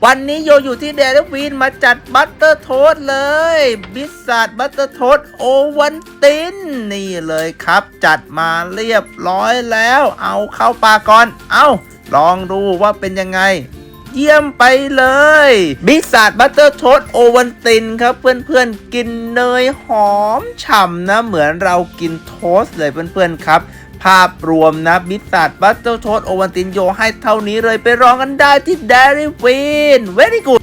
วันนี้โยอยู่ที่เดลิวีนมาจัดบัตเตอร์โทสต์เลยบิสซัดบัตเตอร์โทสต์โอวันตินนี่เลยครับจัดมาเรียบร้อยแล้วเอาเข้าปากก่อนลองดูว่าเป็นยังไงเยี่ยมไปเลยบิสซัดบัตเตอร์โทสต์โอวันตินครับเพื่อนๆกินเนยหอมฉ่ำนะเหมือนเรากินโทสต์เลยเพื่อนๆครับภาพรวมนะบิสซัดบัตเตอร์โทสต์โอวันตินโยให้เท่านี้เลยไปลองกันได้ที่เดลิวีน very good